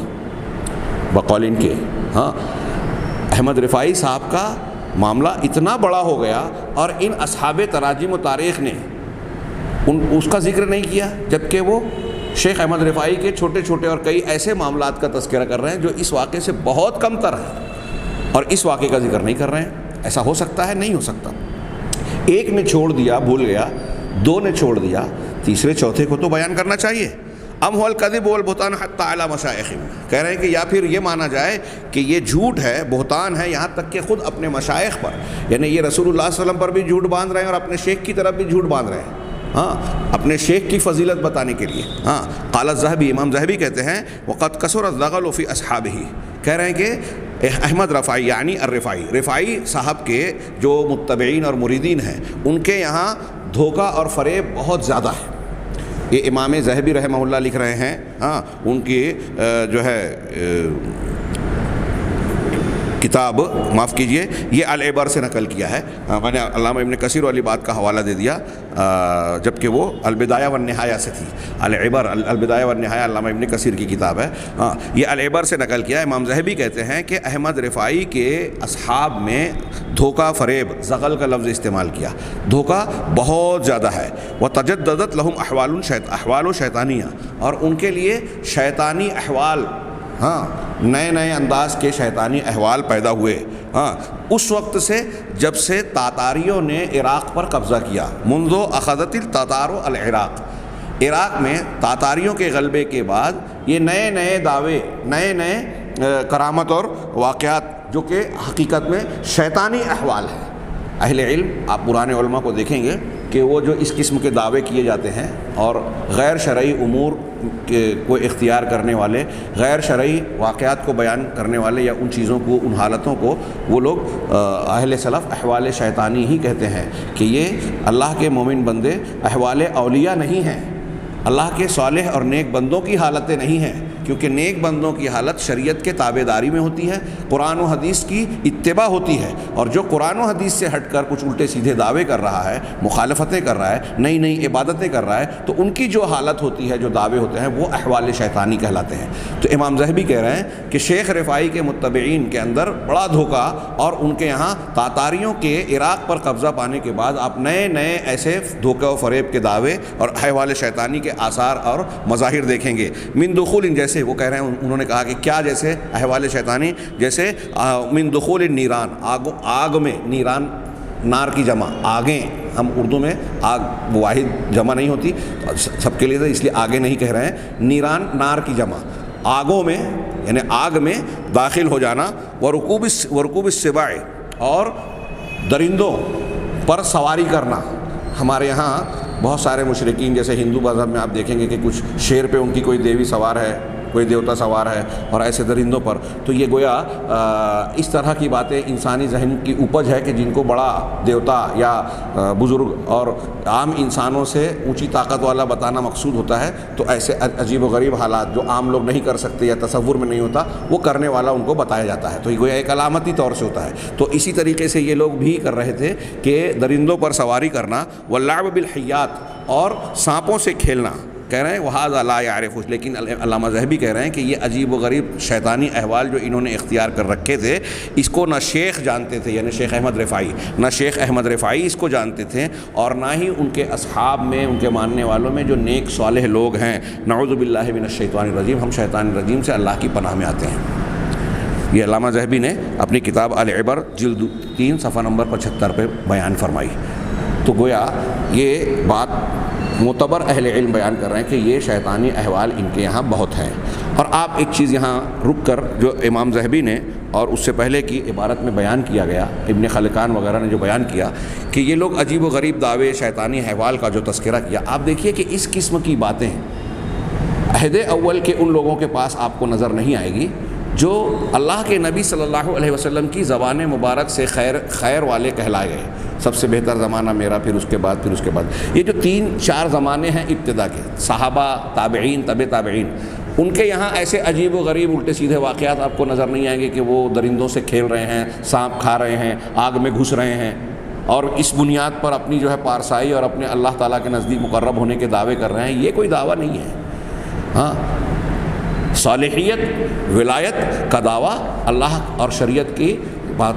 بقول ان کے. ہاں، احمد رفاعی صاحب کا معاملہ اتنا بڑا ہو گیا اور ان اصحاب تراجم و تاریخ نے اس کا ذکر نہیں کیا، جبکہ وہ شیخ احمد رفاعی کے چھوٹے چھوٹے اور کئی ایسے معاملات کا تذکرہ کر رہے ہیں جو اس واقعے سے بہت کم تر ہیں، اور اس واقعے کا ذکر نہیں کر رہے ہیں. ایسا ہو سکتا ہے؟ نہیں ہو سکتا. ایک نے چھوڑ دیا، بھول گیا، دو نے چھوڑ دیا، تیسرے چوتھے کو تو بیان کرنا چاہیے. ام هو الکذب والبہتان حتی علی مشائخہم، کہہ رہے ہیں کہ یا پھر یہ مانا جائے کہ یہ جھوٹ ہے، بہتان ہے، یہاں تک کہ خود اپنے مشائخ پر، یعنی یہ رسول اللہ صلی اللہ علیہ وسلم پر بھی جھوٹ باندھ رہے ہیں اور اپنے شیخ کی طرف بھی جھوٹ باندھ رہے ہیں. ہاں، اپنے شیخ کی فضیلت بتانے کے لیے. ہاں، قال الذہبی، امام ذہبی کہتے ہیں وقد کثر الزغل فی اصحابہ، کہہ رہے ہیں کہ احمد رفاعی یعنی الرفاعی، رفاعی صاحب کے جو متبعین اور مریدین ہیں ان کے یہاں دھوکہ اور فریب بہت زیادہ ہے. یہ امام ذہبی رحمہ اللہ لکھ رہے ہیں. ہاں، ان کی جو ہے کتاب، معاف کیجئے، یہ العبر سے نقل کیا ہے. میں نے علامہ ابن کثیر والی بات کا حوالہ دے دیا، جبکہ وہ البدایہ والنہایہ سے تھی. العبر، البدایہ والنہایہ علامہ ابن کثیر کی کتاب ہے. ہاں، یہ العبر سے نقل کیا ہے. امام ذہبی کہتے ہیں کہ احمد رفاعی کے اصحاب میں دھوکہ فریب، زغل کا لفظ استعمال کیا، دھوکہ بہت زیادہ ہے. وتجددت لهم احوال شیطانیہ، اور ان کے لیے شیطانی احوال، ہاں، نئے نئے انداز کے شیطانی احوال پیدا ہوئے. ہاں، اس وقت سے جب سے تاتاریوں نے عراق پر قبضہ کیا. منذ اخذت التتار العراق، عراق میں تاتاریوں کے غلبے کے بعد یہ نئے نئے دعوے، نئے نئے کرامت اور واقعات جو کہ حقیقت میں شیطانی احوال ہیں. اہل علم، آپ پرانے علماء کو دیکھیں گے کہ وہ جو اس قسم کے دعوے کیے جاتے ہیں اور غیر شرعی امور کو اختیار کرنے والے، غیر شرعی واقعات کو بیان کرنے والے، یا ان چیزوں کو، ان حالتوں کو وہ لوگ اہل سلف احوال شیطانی ہی کہتے ہیں. کہ یہ اللہ کے مومن بندے احوال اولیاء نہیں ہیں، اللہ کے صالح اور نیک بندوں کی حالتیں نہیں ہیں، کیونکہ نیک بندوں کی حالت شریعت کے تابع داری میں ہوتی ہے، قرآن و حدیث کی اتباع ہوتی ہے. اور جو قرآن و حدیث سے ہٹ کر کچھ الٹے سیدھے دعوے کر رہا ہے، مخالفتیں کر رہا ہے، نئی نئی عبادتیں کر رہا ہے، تو ان کی جو حالت ہوتی ہے، جو دعوے ہوتے ہیں، وہ احوال شیطانی کہلاتے ہیں. تو امام ذہبی کہہ رہے ہیں کہ شیخ رفاعی کے متبعین کے اندر بڑا دھوکہ، اور ان کے یہاں تاتاریوں کے عراق پر قبضہ پانے کے بعد آپ نئے نئے ایسے دھوکہ و فریب کے دعوے اور احوال شیطانی کے آثار اور مظاہر دیکھیں گے. من دخول، جیسے وہ کہہ رہے ہیں، انہوں نے کہا کہ کیا، جیسے احوال شیطانی، جیسے من دخول النیران، آگ میں، نیران نار کی جمع، آگیں، ہم اردو میں آگ واحد جمع نہیں ہوتی سب کے لیے، تو اس لیے آگے نہیں کہہ رہے ہیں، نیران نار کی جمع، آگوں میں یعنی آگ میں داخل ہو جانا. ورکوب السباع، اور درندوں پر سواری کرنا. ہمارے یہاں بہت سارے مشرکین، جیسے ہندو مذہب میں آپ دیکھیں گے کہ کچھ شیر پہ ان کی کوئی دیوی سوار ہے، کوئی دیوتا سوار ہے، اور ایسے درندوں پر. تو یہ گویا اس طرح کی باتیں انسانی ذہن کی اپج ہے کہ جن کو بڑا دیوتا یا بزرگ اور عام انسانوں سے اونچی طاقت والا بتانا مقصود ہوتا ہے. تو ایسے عجیب و غریب حالات جو عام لوگ نہیں کر سکتے یا تصور میں نہیں ہوتا، وہ کرنے والا ان کو بتایا جاتا ہے. تو یہ گویا ایک علامتی طور سے ہوتا ہے. تو اسی طریقے سے یہ لوگ بھی کر رہے تھے کہ درندوں پر سواری کرنا، واللعب بالحیات، اور سانپوں سے کھیلنا. کہہ رہے ہیں وہذا لا یعرف، لیکن علامہ ذہبی کہہ رہے ہیں کہ یہ عجیب و غریب شیطانی احوال جو انہوں نے اختیار کر رکھے تھے، اس کو نہ شیخ جانتے تھے، یعنی شیخ احمد رفاعی اس کو جانتے تھے، اور نہ ہی ان کے اصحاب میں، ان کے ماننے والوں میں جو نیک صالح لوگ ہیں. نعوذ باللہ من الشیطان الرجیم، ہم شیطان الرجیم سے اللہ کی پناہ میں آتے ہیں. یہ علامہ ذہبی نے اپنی کتاب العبر جلد 3 صفحہ نمبر 75 پہ بیان فرمائی. تو گویا یہ بات معتبر اہل علم بیان کر رہے ہیں کہ یہ شیطانی احوال ان کے یہاں بہت ہیں۔ اور آپ ایک چیز یہاں رک کر جو امام ذہبی نے اور اس سے پہلے کی عبارت میں بیان کیا گیا، ابن خلکان وغیرہ نے جو بیان کیا کہ یہ لوگ عجیب و غریب دعوے شیطانی احوال کا جو تذکرہ کیا، آپ دیکھیے کہ اس قسم کی باتیں عہد اول کے ان لوگوں کے پاس آپ کو نظر نہیں آئے گی جو اللہ کے نبی صلی اللہ علیہ وسلم کی زبان مبارک سے خیر والے کہلائے گئے۔ سب سے بہتر زمانہ میرا، پھر اس کے بعد یہ جو 3-4 زمانے ہیں ابتدا کے، صحابہ، تابعین، تابعین، ان کے یہاں ایسے عجیب و غریب الٹے سیدھے واقعات آپ کو نظر نہیں آئیں گے کہ وہ درندوں سے کھیل رہے ہیں، سانپ کھا رہے ہیں، آگ میں گھس رہے ہیں، اور اس بنیاد پر اپنی جو ہے پارسائی اور اپنے اللہ تعالیٰ کے نزدیک مقرب ہونے کے دعوے کر رہے ہیں۔ یہ کوئی دعویٰ نہیں ہے۔ ہاں، صالحیت، ولایت کا دعویٰ اللہ اور شریعت کی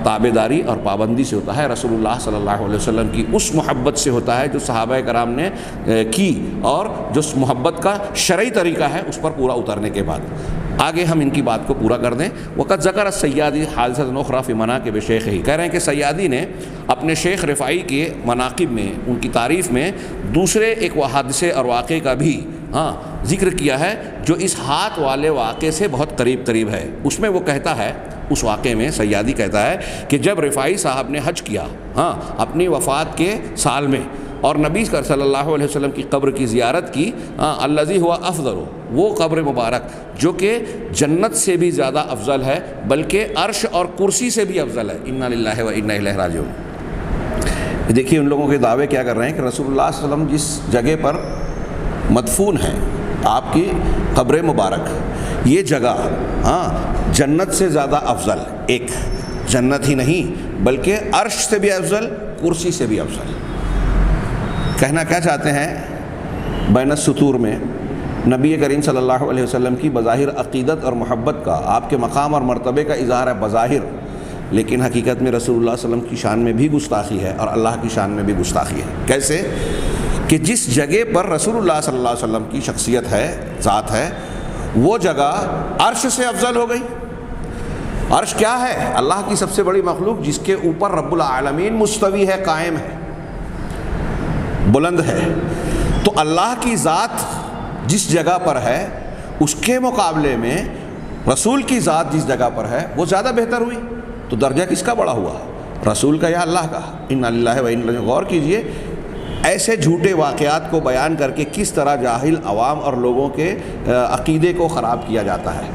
تابعداری اور پابندی سے ہوتا ہے، رسول اللہ صلی اللہ علیہ وسلم کی اس محبت سے ہوتا ہے جو صحابہ کرام نے کی، اور جو محبت کا شرعی طریقہ ہے اس پر پورا اترنے کے بعد۔ آگے ہم ان کی بات کو پورا کر دیں۔ وقت ذکر السیادی حادثۃ اخری فی مناقب شیخ ہی، کہہ رہے ہیں کہ سیادی نے اپنے شیخ رفاعی کے مناقب میں، ان کی تعریف میں دوسرے ایک حادثے اور واقعے کا بھی ذکر کیا ہے جو اس ہاتھ والے واقعے سے بہت قریب ہے۔ اس میں وہ کہتا ہے، اس واقعے میں سیادی کہتا ہے کہ جب رفاعی صاحب نے حج کیا اپنی وفات کے سال میں، اور نبی صلی اللہ علیہ وسلم کی قبر کی زیارت کی، الذی ہوا افضل، وہ قبر مبارک جو کہ جنت سے بھی زیادہ افضل ہے، بلکہ عرش اور کرسی سے بھی افضل ہے۔ انا للہ و انا الیہ راجعون۔ دیکھیے ان لوگوں کے دعوے کیا کر رہے ہیں کہ رسول اللہ صلی اللہ علیہ وسلم جس جگہ پر مدفون ہیں، آپ کی قبر مبارک، یہ جگہ جنت سے زیادہ افضل، ایک جنت ہی نہیں بلکہ عرش سے بھی افضل، کرسی سے بھی افضل۔ کہنا کیا چاہتے ہیں؟ بین السطور میں نبی کریم صلی اللہ علیہ وسلم کی بظاہر عقیدت اور محبت کا، آپ کے مقام اور مرتبے کا اظہار ہے بظاہر، لیکن حقیقت میں رسول اللہ صلی اللہ علیہ وسلم کی شان میں بھی گستاخی ہے اور اللہ کی شان میں بھی گستاخی ہے۔ کیسے؟ کہ جس جگہ پر رسول اللہ صلی اللہ علیہ وسلم کی شخصیت ہے، ذات ہے، وہ جگہ عرش سے افضل ہو گئی۔ عرش کیا ہے؟ اللہ کی سب سے بڑی مخلوق جس کے اوپر رب العالمین مستوی ہے، قائم ہے، بلند ہے۔ تو اللہ کی ذات جس جگہ پر ہے اس کے مقابلے میں رسول کی ذات جس جگہ پر ہے وہ زیادہ بہتر ہوئی، تو درجہ کس کا بڑا ہوا؟ رسول کا یا اللہ کا؟ انا للہ و انا الیہ۔ غور کیجئے ایسے جھوٹے واقعات کو بیان کر کے کس طرح جاہل عوام اور لوگوں کے عقیدے کو خراب کیا جاتا ہے۔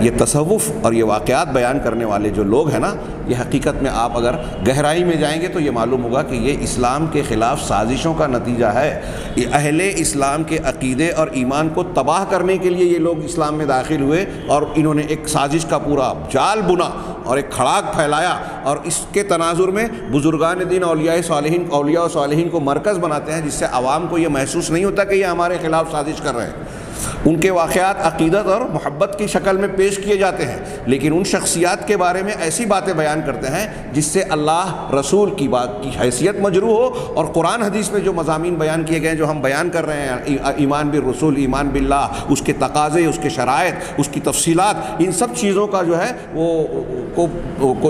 یہ تصوف اور یہ واقعات بیان کرنے والے جو لوگ ہیں نا، یہ حقیقت میں آپ اگر گہرائی میں جائیں گے تو یہ معلوم ہوگا کہ یہ اسلام کے خلاف سازشوں کا نتیجہ ہے۔ یہ اہل اسلام کے عقیدے اور ایمان کو تباہ کرنے کے لیے یہ لوگ اسلام میں داخل ہوئے، اور انہوں نے ایک سازش کا پورا جال بنا اور ایک کھڑاک پھیلایا، اور اس کے تناظر میں بزرگان دین، اولیاء و صالحین کو مرکز بناتے ہیں، جس سے عوام کو یہ محسوس نہیں ہوتا کہ یہ ہمارے خلاف سازش کر رہے ہیں۔ ان کے واقعات عقیدت اور محبت کی شکل میں پیش کیے جاتے ہیں، لیکن ان شخصیات کے بارے میں ایسی باتیں بیان کرتے ہیں جس سے اللہ رسول کی بات کی حیثیت مجروح ہو، اور قرآن حدیث میں جو مضامین بیان کیے گئے ہیں جو ہم بیان کر رہے ہیں، ایمان بالرسول، ایمان باللہ، اس کے تقاضے، اس کے شرائط، اس کی تفصیلات، ان سب چیزوں کا جو ہے وہ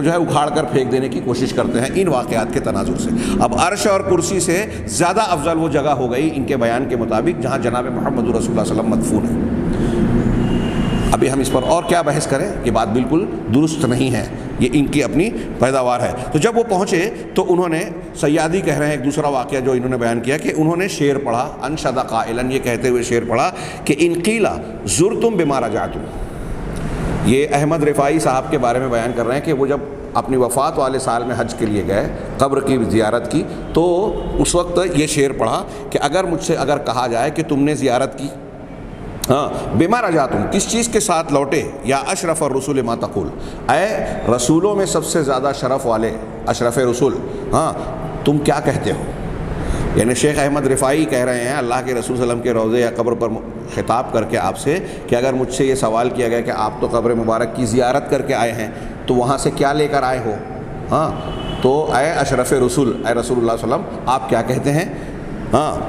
جو ہے اکھاڑ کر پھینک دینے کی کوشش کرتے ہیں ان واقعات کے تناظر سے۔ اب عرش اور کرسی سے زیادہ افضل وہ جگہ ہو گئی ان کے بیان کے مطابق جہاں جناب محمد رسول اللہ صلی اللہ علیہ وسلم مدفون ہے۔ ابھی ہم اس پر اور کیا بحث کریں، یہ بات بالکل درست نہیں ہے، یہ ان کی اپنی پیداوار ہے۔ تو جب وہ پہنچے تو انہوں نے، سیادی کہہ رہے ہیں ایک دوسرا واقعہ جو انہوں نے بیان کیا کہ انہوں نے شعر پڑھا، انشد قائلا، یہ کہتے ہوئے شعر پڑھا کہ ان قیل زرتم بما رجعتم۔ یہ احمد رفاعی صاحب کے بارے میں بیان کر رہے ہیں کہ وہ جب اپنی وفات والے سال میں حج کے لیے گئے، قبر کی زیارت کی، تو اس وقت یہ شعر پڑھا کہ اگر مجھ سے اگر کہا جائے کہ تم نے زیارت کی، بما رجعتم، کس چیز کے ساتھ لوٹے، یا اشرف الرسول ما تقول، اے رسولوں میں سب سے زیادہ شرف والے، اشرف رسول، تم کیا کہتے ہو؟ یعنی شیخ احمد رفاعی کہہ رہے ہیں اللہ کے رسول صلی اللہ علیہ وسلم کے روضے یا قبر پر خطاب کر کے آپ سے کہ اگر مجھ سے یہ سوال کیا گیا کہ آپ تو قبر مبارک کی زیارت کر کے آئے ہیں، تو وہاں سے کیا لے کر آئے ہو؟ تو اے اشرف رسول، اے رسول اللہ صلی اللہ علیہ وسلم، آپ کیا کہتے ہیں؟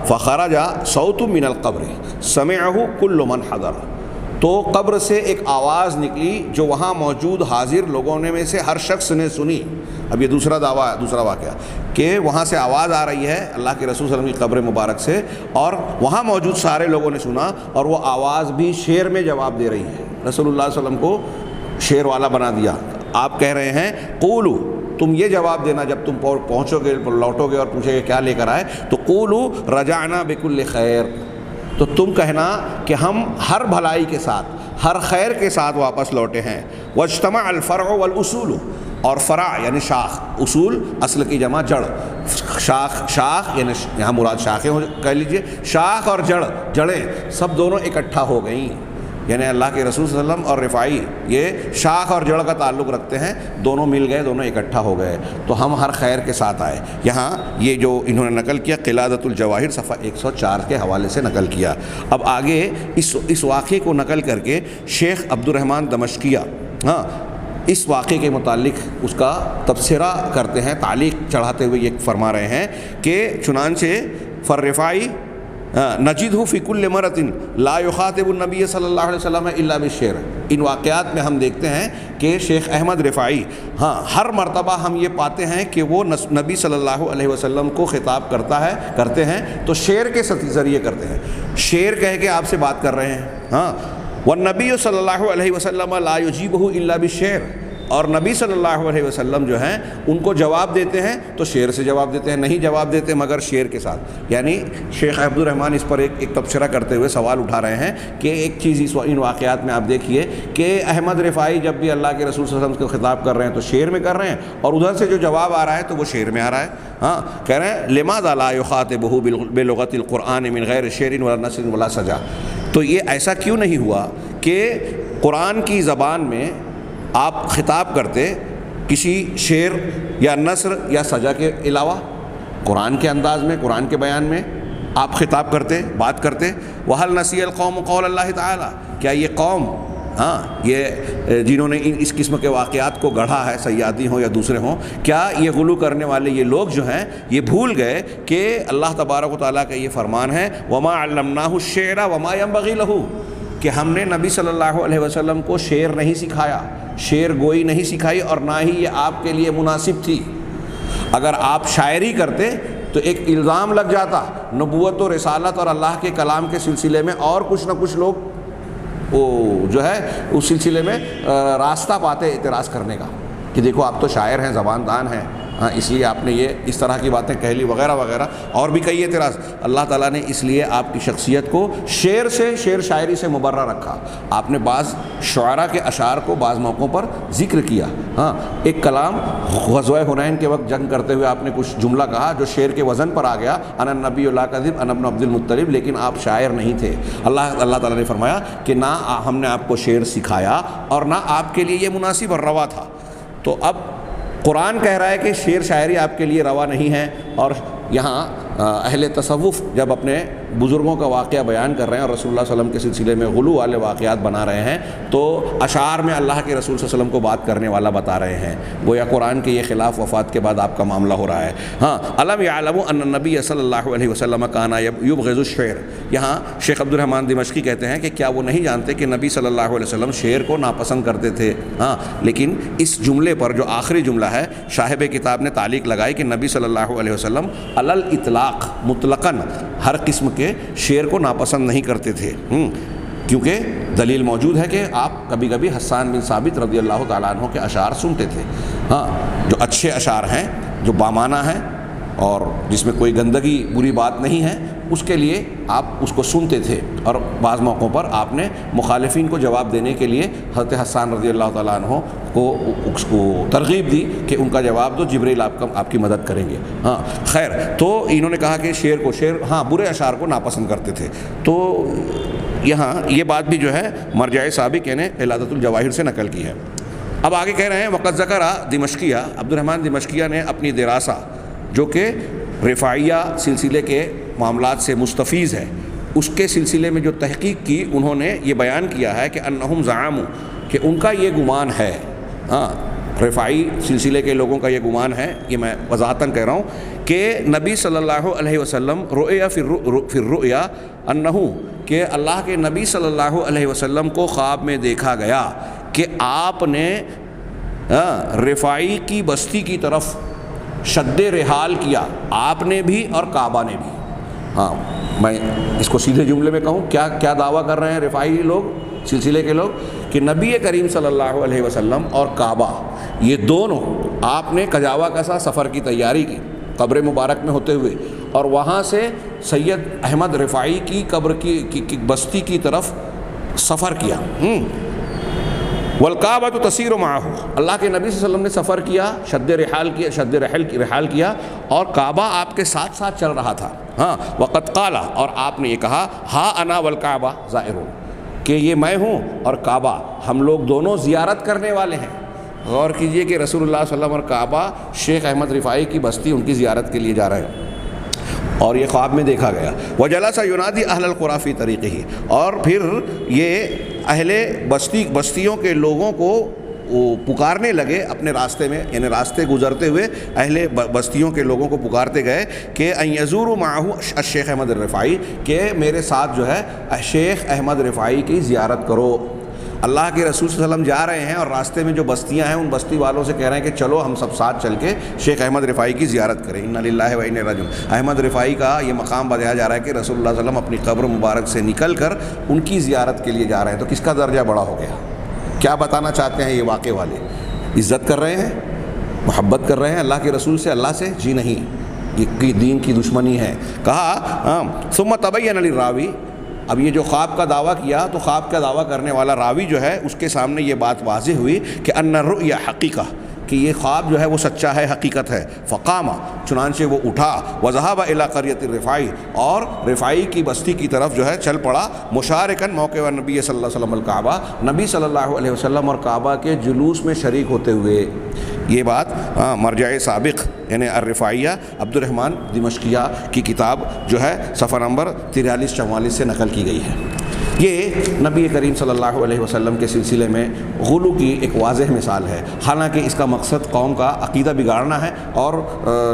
فخرج صوت من القبر سمعه كل من حضر، تو قبر سے ایک آواز نکلی جو وہاں موجود حاضر لوگوں نے میں سے ہر شخص نے سنی۔ اب یہ دوسرا واقعہ کہ وہاں سے آواز آ رہی ہے اللہ کے رسول صلی اللہ علیہ وسلم کی قبر مبارک سے، اور وہاں موجود سارے لوگوں نے سنا، اور وہ آواز بھی شعر میں جواب دے رہی ہے۔ رسول اللہ صلی اللہ علیہ وسلم کو شعر والا بنا دیا۔ آپ کہہ رہے ہیں قولو، تم یہ جواب دینا جب تم پہنچو گے، لوٹو گے اور پوچھے گے کیا لے کر آئے، تو قولو رجعنا بکل خیر، تو تم کہنا کہ ہم ہر بھلائی کے ساتھ، ہر خیر کے ساتھ واپس لوٹے ہیں۔ واجتمع الفرع والاصول، اور فرع یعنی شاخ، اصول اصل کی جمع جڑ، شاخ یعنی یہاں مراد شاخیں کہہ لیجئے، شاخ اور جڑیں سب دونوں اکٹھا ہو گئیں، یعنی اللہ کے رسول صلی اللہ علیہ وسلم اور رفاعی یہ شاخ اور جڑ کا تعلق رکھتے ہیں، دونوں مل گئے، دونوں اکٹھا ہو گئے، تو ہم ہر خیر کے ساتھ آئے۔ یہاں یہ جو انہوں نے نقل کیا قلادۃ الجواہر صفحہ 104 کے حوالے سے نقل کیا۔ اب آگے اس واقعے کو نقل کر کے شیخ عبد الرحمن دمشقیہ اس واقعے کے متعلق اس کا تبصرہ کرتے ہیں، تعلیق چڑھاتے ہوئے یہ فرما رہے ہیں کہ چنانچہ فالرفاعی نجدہ فی کل مرۃ لا یخاطب النبی صلی اللہ علیہ وسلم الا بالشعر، ان واقعات میں ہم دیکھتے ہیں کہ شیخ احمد رفاعی ہر مرتبہ ہم یہ پاتے ہیں کہ وہ نبی صلی اللہ علیہ وسلم کو خطاب کرتے ہیں تو شعر کے ذریعے کرتے ہیں، شعر کہہ کے آپ سے بات کر رہے ہیں۔ والنبی صلی اللہ علیہ وسلم لا یجیبہ الا بالشعر، اور نبی صلی اللہ علیہ وسلم جو ہیں ان کو جواب دیتے ہیں تو شعر سے جواب دیتے ہیں، نہیں جواب دیتے مگر شعر کے ساتھ۔ یعنی شیخ عبد الرحمن اس پر ایک تبصرہ کرتے ہوئے سوال اٹھا رہے ہیں کہ ایک چیز ان واقعات میں آپ دیکھیے کہ احمد رفاعی جب بھی اللہ کے رسول صلی اللہ علیہ وسلم کو خطاب کر رہے ہیں تو شعر میں کر رہے ہیں، اور ادھر سے جو جواب آ رہا ہے تو وہ شعر میں آ رہا ہے۔ کہہ رہے ہیں لماذا لا یخاطبہ بلغت القرآن من غیر شعر ولا نثر ولا سجا، تو یہ ایسا کیوں نہیں ہوا کہ قرآن کی زبان میں آپ خطاب کرتے کسی شعر یا نثر یا سجا کے علاوہ، قرآن کے انداز میں، قرآن کے بیان میں آپ خطاب کرتے، بات کرتے۔ وَهَلْ نَسِيَ الْقَوْمُ قَوْلَ اللَّهِ تَعَالَى، کیا یہ قوم یہ جنہوں نے اس قسم کے واقعات کو گڑھا ہے، سیادی ہوں یا دوسرے ہوں، کیا یہ غلو کرنے والے یہ لوگ جو ہیں یہ بھول گئے کہ اللہ تبارک و تعالیٰ کا یہ فرمان ہے وَمَا عَلَّمْنَاهُ الشِّعْرَ وَمَا يَنبَغِي لَهُ، کہ ہم نے نبی صلی اللہ علیہ وسلم کو شعر نہیں سکھایا، شعر گوئی نہیں سکھائی، اور نہ ہی یہ آپ کے لیے مناسب تھی۔ اگر آپ شاعری کرتے تو ایک الزام لگ جاتا نبوت و رسالت اور اللہ کے کلام کے سلسلے میں، اور کچھ نہ کچھ لوگ وہ جو ہے اس سلسلے میں راستہ پاتے اعتراض کرنے کا کہ دیکھو آپ تو شاعر ہیں، زبان دان ہیں، اس لیے آپ نے یہ اس طرح کی باتیں کہہ لی وغیرہ وغیرہ، اور بھی کئی اعتراض۔ اللہ تعالیٰ نے اس لیے آپ کی شخصیت کو شعر سے، شعر شاعری سے مبرہ رکھا۔ آپ نے بعض شعراء کے اشعار کو بعض موقعوں پر ذکر کیا۔ ایک کلام غزوہ حنین کے وقت جنگ کرتے ہوئے آپ نے کچھ جملہ کہا جو شعر کے وزن پر آ گیا، انا النبی لا کذب انا ابن عبد المطلب، لیکن آپ شاعر نہیں تھے۔ اللہ تعالیٰ نے فرمایا کہ نہ ہم نے آپ کو شعر سکھایا اور نہ آپ کے لیے یہ مناسب اور روا تھا۔ تو اب قرآن کہہ رہا ہے کہ شعر شاعری آپ کے لیے روا نہیں ہے، اور یہاں اہل تصوف جب اپنے بزرگوں کا واقعہ بیان کر رہے ہیں اور رسول اللہ صلی اللہ علیہ وسلم کے سلسلے میں غلو والے واقعات بنا رہے ہیں تو اشعار میں اللہ کے رسول صلی اللہ علیہ وسلم کو بات کرنے والا بتا رہے ہیں، گویا قرآن کے یہ خلاف وفات کے بعد آپ کا معاملہ ہو رہا ہے۔ الم یعلموا ان النبی صلی اللہ علیہ وسلم کان یبغض الشعر، یہاں شیخ عبد الرحمن دمشقی کہتے ہیں کہ کیا وہ نہیں جانتے کہ نبی صلی اللہ علیہ وسلم شعر کو ناپسند کرتے تھے؟ لیکن اس جملے پر جو آخری جملہ ہے صاحب کتاب نے تعلیق لگائی کہ نبی صلی اللہ علیہ وسلم علی الاطلاق مطلقاً ہر قسم کے شعر کو ناپسند نہیں کرتے تھے، کیونکہ دلیل موجود ہے کہ آپ کبھی کبھی حسان بن ثابت رضی اللہ تعالیٰ عنہ کے اشعار سنتے تھے، جو اچھے اشعار ہیں، جو بامانہ ہیں اور جس میں کوئی گندگی بری بات نہیں ہے، اس کے لیے آپ اس کو سنتے تھے، اور بعض موقعوں پر آپ نے مخالفین کو جواب دینے کے لیے حضرت حسان رضی اللہ تعالیٰ عنہ کو ترغیب دی کہ ان کا جواب دو، جبریل آپ کی مدد کریں گے۔ خیر، تو انہوں نے کہا کہ شعر برے اشعار کو ناپسند کرتے تھے، تو یہاں یہ بات بھی جو ہے مرجع سابق یعنی قلادۃ الجواہر سے نقل کی ہے۔ اب آگے کہہ رہے ہیں وقت ذکر دمشقیہ، عبد الرحمن دمشقیہ نے اپنی دراسہ جو کہ رفاعیہ سلسلے کے معاملات سے مستفیض ہے، اس کے سلسلے میں جو تحقیق کی، انہوں نے یہ بیان کیا ہے کہ انہم زعموا، کہ ان کا یہ گمان ہے، رفاعی سلسلے کے لوگوں کا یہ گمان ہے، یہ میں وضاحتاً کہہ رہا ہوں کہ نبی صلی اللہ علیہ وسلم رؤیا فی الرؤیا انہو، کہ اللہ کے نبی صلی اللہ علیہ وسلم کو خواب میں دیکھا گیا کہ آپ نے رفاعی کی بستی کی طرف شد رحال کیا آپ نے بھی اور کعبہ نے بھی. ہاں میں اس کو سیدھے جملے میں کہوں کیا دعویٰ کر رہے ہیں رفاعی لوگ, سلسلے کے لوگ, کہ نبی کریم صلی اللہ علیہ وسلم اور کعبہ یہ دونوں آپ نے کجاوا کسا سفر کی تیاری کی قبر مبارک میں ہوتے ہوئے, اور وہاں سے سید احمد رفاعی کی قبر کی بستی کی طرف سفر کیا. والکعبۃ تسیر معہ, اللہ کے نبی صلی اللہ علیہ وسلم نے سفر کیا, شد رحال کیا اور کعبہ آپ کے ساتھ ساتھ چل رہا تھا. ہاں وقد قال, اور آپ نے یہ کہا, ہا انا والکعبہ زائرون, کہ یہ میں ہوں اور کعبہ ہم لوگ دونوں زیارت کرنے والے ہیں. غور کیجئے کہ رسول اللہ صلی اللہ علیہ وسلم اور کعبہ شیخ احمد رفاعی کی بستی ان کی زیارت کے لیے جا رہے ہیں, اور یہ خواب میں دیکھا گیا. وجلس ینادی اہل القریٰ فی طریقہ, اور پھر یہ اہل بستیوں کے لوگوں کو پکارنے لگے اپنے راستے میں, یعنی راستے گزرتے ہوئے اہل بستیوں کے لوگوں کو پکارتے گئے کہ ان یزوروا معہ الشیخ احمد الرفاعی, کہ میرے ساتھ جو ہے شیخ احمد رفاعی کی زیارت کرو. اللہ کے رسول صلی اللہ علیہ وسلم جا رہے ہیں اور راستے میں جو بستیاں ہیں ان بستی والوں سے کہہ رہے ہیں کہ چلو ہم سب ساتھ چل کے شیخ احمد رفاعی کی زیارت کریں. انا للہ و انا الیہ راجعون. احمد رفاعی کا یہ مقام بتایا جا رہا ہے کہ رسول اللہ صلی اللہ علیہ وسلم اپنی قبر مبارک سے نکل کر ان کی زیارت کے لیے جا رہے ہیں. تو کس کا درجہ بڑا ہو گیا؟ کیا بتانا چاہتے ہیں یہ واقعے والے؟ عزت کر رہے ہیں, محبت کر رہے ہیں اللہ کے رسول سے, اللہ سے؟ جی نہیں, یہ دین کی دشمنی ہے. کہا ثم تبین للراوی, اب یہ جو خواب کا دعویٰ کیا تو خواب کا دعویٰ کرنے والا راوی جو ہے اس کے سامنے یہ بات واضح ہوئی کہ ان الرؤیا حقیقہ, کہ یہ خواب جو ہے وہ سچا ہے, حقیقت ہے. فقام, چنانچہ وہ اٹھا, وذهب الى قریۃ الرفاعی, اور رفاعی کی بستی کی طرف جو ہے چل پڑا, مشارکاً موقع نبی صلی اللہ علیہ وسلم الکعبہ, نبی صلی اللہ علیہ وسلم اور کعبہ کے جلوس میں شریک ہوتے ہوئے. یہ بات مرجع سابق یعنی الرفاعیہ عبد الرحمن دمشقیہ کی کتاب جو ہے صفحہ نمبر 43-44 سے نقل کی گئی ہے. یہ نبی کریم صلی اللہ علیہ وسلم کے سلسلے میں غلو کی ایک واضح مثال ہے. حالانکہ اس کا مقصد قوم کا عقیدہ بگاڑنا ہے اور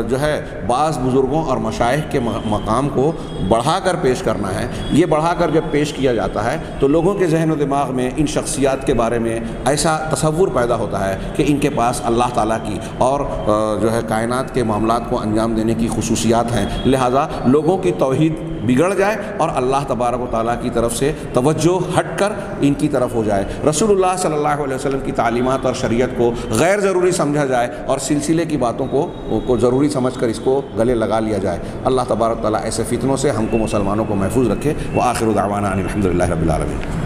جو ہے بعض بزرگوں اور مشائخ کے مقام کو بڑھا کر پیش کرنا ہے. یہ بڑھا کر جب پیش کیا جاتا ہے تو لوگوں کے ذہن و دماغ میں ان شخصیات کے بارے میں ایسا تصور پیدا ہوتا ہے کہ ان کے پاس اللہ تعالیٰ کی اور جو ہے کائنات کے معاملات کو انجام دینے کی خصوصیات ہیں, لہٰذا لوگوں کی توحید بگڑ جائے اور اللہ تبارک و تعالیٰ کی طرف سے توجہ ہٹ کر ان کی طرف ہو جائے. رسول اللہ صلی اللہ علیہ وسلم کی تعلیمات اور شریعت کو غیر ضروری سمجھا جائے اور سلسلے کی باتوں کو ضروری سمجھ کر اس کو گلے لگا لیا جائے. اللہ تبارک و تعالیٰ ایسے فتنوں سے ہم کو مسلمانوں کو محفوظ رکھے. وآخر دعوانا ان الحمد للہ رب العالمین.